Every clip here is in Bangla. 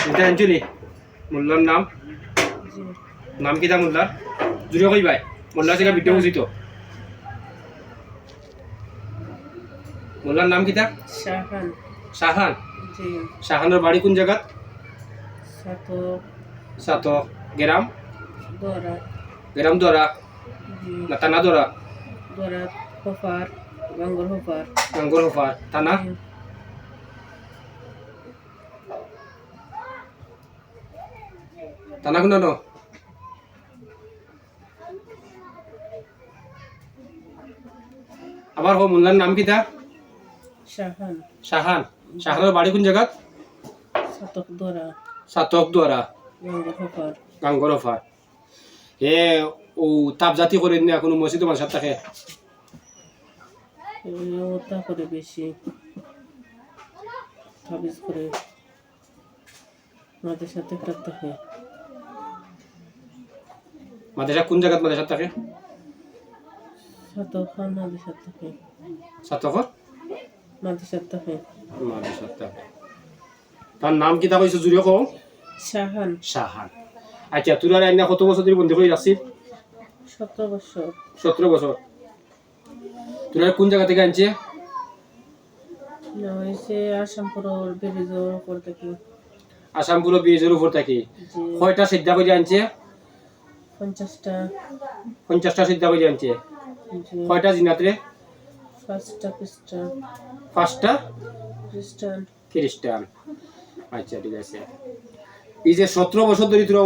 এটা আঞ্চলি মোল্লার নাম নাম কিতা মোল্লার জুড়ে কই ভাই মোল্লা থেকে ভিডিও বুঝিত মোল্লার নাম কিতা শাহান শাহান জি শাহানের বাড়ি কোন জায়গা সাতক গ্রাম দরা গ্রাম দরা জি না থানা দরা দরা হোফার গাঙ্গর হোফার গাঙ্গর হোফার থানা থানা কোন ন আবার হো মোল্লার নাম কিতা শাহান শাহান শাহানের বাড়ি কোন জায়গা সাতক দরা সাতক দরা গাঙ্গর হোফার গাঙ্গর হোফার হে ও তাপ জাতি করে না কোনো মসজিদ মানুষের থাকে ওটা করে বেশি তাবিজ করে আমাদের সাথে থাকে মাদ্রাসা কোন জায়গা মাদ্রাসা থাকে সাতক খান আমাদের সাথে থাকে সাতক আমাদের সাথে থাকে মাদ্রাসা থাকে তার নাম কিতা কইছো জুড়ে কও শাহান শাহান আচ্ছা তোরা আইনা কত বছর ধরে বন্ধু করে রাখছিস 17 বছর 17 বছর তোরা কোন জায়গা থেকে আনছে না হয়েছে আসামপুর ব্রিজের উপর থেকে আসামপুর ব্রিজের উপর থেকে জি কয়টা সিদ্ধা করে আনছে 50টা 50টা সিদ্ধা করে আনছে জি কয়টা জিনাতরে ফার্স্টটা খ্রিস্টান 5টা খ্রিস্টান খ্রিস্টান আচ্ছা ঠিক আছে এই যে 17 বছর ধরে তোরা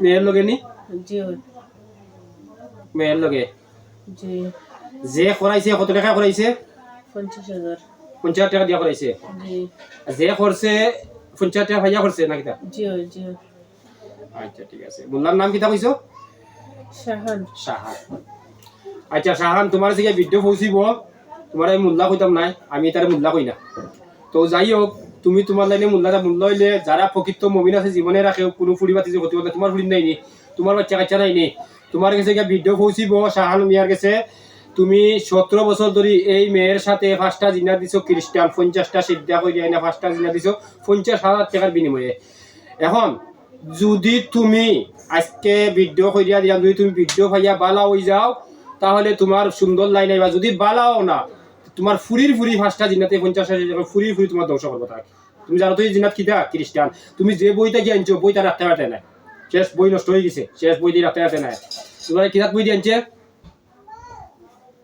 মেয়ের লগে নি জি মেয়ের লগে জি যে করাইছে কত টাকা করাইছে 50,000 50 টাকা দিয়া করাইছে জি যে করছে 50 টাকা ভাইয়া করছে না কিতা জি জি আচ্ছা ঠিক আছে মোল্লার নাম কিতা কইছো শাহান শাহান আচ্ছা শাহান তোমার থেকে ভিডিও পৌঁছিব তোমার আমি মোল্লা কইতাম নাই আমি তার মোল্লা কই না তো যাই হোক তুমি তোমার লাইনে মোল্লাটা মূল্য হইলে যারা প্রকৃত মুমিন আছে জীবনে রাখে কোনো ফুড়িবাতি যে ক্ষতি করতে তোমার ফুড়ি নাই নি তোমার বাচ্চা কাচ্চা নাই নি তোমার কাছে গিয়ে ভিডিও পৌঁছিব শাহান মিয়ার কাছে তুমি 17 বছর ধরে এই মেয়ের সাথে 5টা জিনা দিছো খ্রিস্টান 50টা সিদ্ধা করে আইনা 5টা জিনা দিছো 50,000 টাকার বিনিময়ে এখন যদি তুমি আজকে ভিডিও কইরা দিলাম যদি তুমি ভিডিও ভাইয়া বালা হই যাও তাহলে তোমার সুন্দর লাইন আইবা যদি বালাও না তোমার ফুরির 5টা জিনাতে 50,000 টাকা ফুরি তোমার ধ্বংস করবো তাকে তুমি জানো তো এই জিনাত কিটা খ্রিস্টান তুমি যে বইটা কি আনছো বইটা রাখতে পারতে না শেষ বই নষ্ট হয়ে গেছে শেষ বই দিয়ে রাখতে পারতে না তোমার কিতাব বই দিয়ে আনছে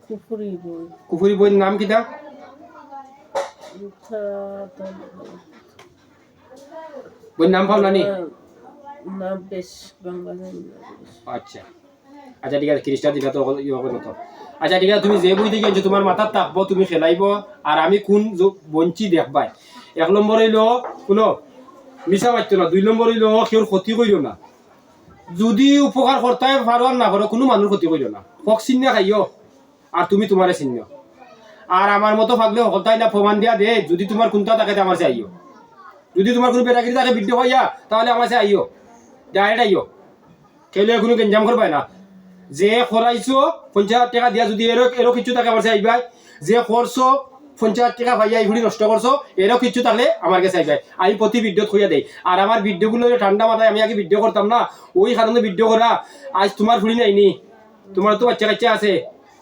কুফরি বই কুফুরি বইয়ের নাম কিটা বইয়ের নাম পাও নানি না বেশ বাংলা আচ্ছা আচ্ছা ঠিক আছে খ্রিস্টান দিলা তো ইয়ে হবে না তো আচ্ছা ঠিক আছে তুমি যে বই দেখে আনছো তোমার মাথার থাকবো তুমি খেলাইব আর আমি কোন বঞ্চি দেখবাই 1 নম্বর হইলো শুনো মিশা মারতো না 2 নম্বর হইলো কেউ ক্ষতি করিও না যদি উপকার করতে পারো আর না পারো কোনো মানুষ ক্ষতি করিও না হক চিহ্ন খাইও আর তুমি তোমারে চিহ্ন আর আমার মতো ভাগলে হকতাই না প্রমাণ দিয়া দে যদি তোমার কোনটা থাকে আমার সে আইও যদি তোমার কোনো বেটাগিরি থাকে ভিডিও হইয়া তাহলে আমার সে আইও ডাইরেক্ট আইও কেলে কোনো গেঞ্জাম করবাই না যে খরাইছো 50,000 টাকা দিয়া যদি এরও কিছু থাকে আমার সে আইবাই যে করছো 50,000 টাকা ভাইয়া এই ঘুরি নষ্ট করছো এরও কিছু থাকলে আমার কাছে আইবাই আমি প্রতি ভিডিও খুঁজে দেই আর আমার ভিডিওগুলো ঠান্ডা মাথায় আমি আগে ভিডিও করতাম না ওই কারণে ভিডিও করা আজ তোমার ফুড়ি নাইনি তোমার তো বাচ্চা কাচ্চা আছে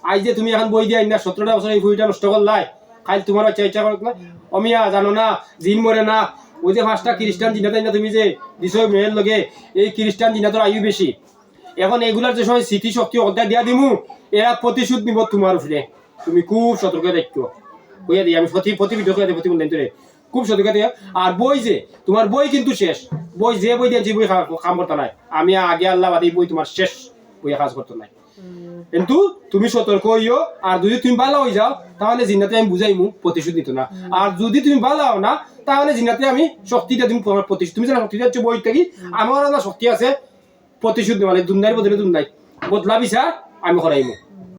আজ যে তুমি এখন বই দিয়ে না 17টা বছর এই ফুড়িটা নষ্ট করলাই কাল তোমার বাচ্চা ইচ্ছা করত না অমিয়া জানো না জিন মরে না ওই যে 5টা খ্রিস্টান জিনা তাই না তুমি যে দিছো মেয়ের লগে এই খ্রিস্টান জিনা তোর আয়ু বেশি এখন এগুলার যে সময় স্মৃতি শক্তি অধ্যায় দিয়া দিমু এরা প্রতিশোধ নিব তোমার উপরে তুমি খুব সতর্ক দেখো হইয়া দিই আমি প্রতি ভিডিও করে প্রতি বন্ধু খুব সতর্ক দিও আর বই যে তোমার বই কিন্তু শেষ বই যে বই দিয়েছি বই কাম করতে নাই আমি আগে আল্লাহ বাদে বই তোমার শেষ বই কাজ করতে নাই কিন্তু তুমি সতর্ক হইও আর যদি তুমি ভালো হয়ে যাও তাহলে জিনাতে আমি বুঝাইমু প্রতিশোধ নিত না আর যদি তুমি ভালো হও না তাহলে জিনাতে আমি শক্তিটা তুমি প্রতিশোধ তুমি জানো শক্তিটা হচ্ছে বই থেকে আমার শক্তি আছে প্রতিশোধ মানে দুনিয়ার বদলে দুনিয়ায় বদলা বিচার আমি করাইমু